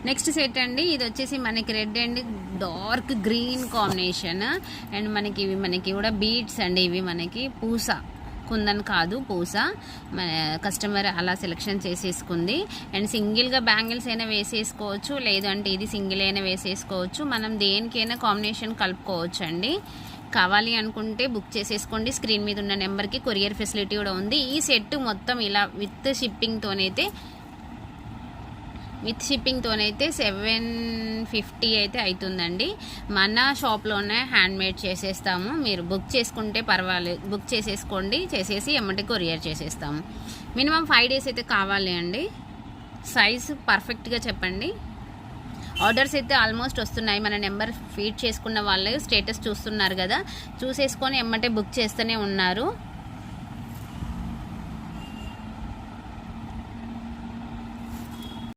Next set అండి, ఇది వచ్చేసి మనకి red and dark green combination. And మనకి కూడా బీడ్స్ అండి. ఇవి మనకి పూస, కుందన్ కాదు పూస. మన కస్టమర్ అలా సెలెక్షన్ చేసేసుకుంది. అండ్ సింగిల్గా బ్యాంగిల్స్ అయినా వేసేసుకోవచ్చు, లేదు అంటే ఇది సింగిల్ అయినా వేసేసుకోవచ్చు. మనం దేనికైనా కాంబినేషన్ కలుపుకోవచ్చు అండి. కావాలి అనుకుంటే బుక్ చేసేసుకోండి. స్క్రీన్ మీద ఉన్న నెంబర్కి కొరియర్ ఫెసిలిటీ కూడా ఉంది. ఈ సెట్ మొత్తం ఇలా విత్ షిప్పింగ్తోనైతే 750 అయితే అవుతుందండి. మన షాప్లోనే హ్యాండ్మేడ్ చేసేస్తాము. మీరు బుక్ చేసుకుంటే పర్వాలేదు, బుక్ చేసేసుకోండి, చేసేసి ఎమ్మటే కొరియర్ చేసేస్తాము. మినిమం 5 days అయితే కావాలి అండి. సైజు పర్ఫెక్ట్గా చెప్పండి. ఆర్డర్స్ అయితే ఆల్మోస్ట్ వస్తున్నాయి. మన నెంబర్ ఫీడ్ చేసుకున్న వాళ్ళే స్టేటస్ చూస్తున్నారు కదా, చూసేసుకొని ఎమ్మటే బుక్ చేస్తూనే ఉన్నారు.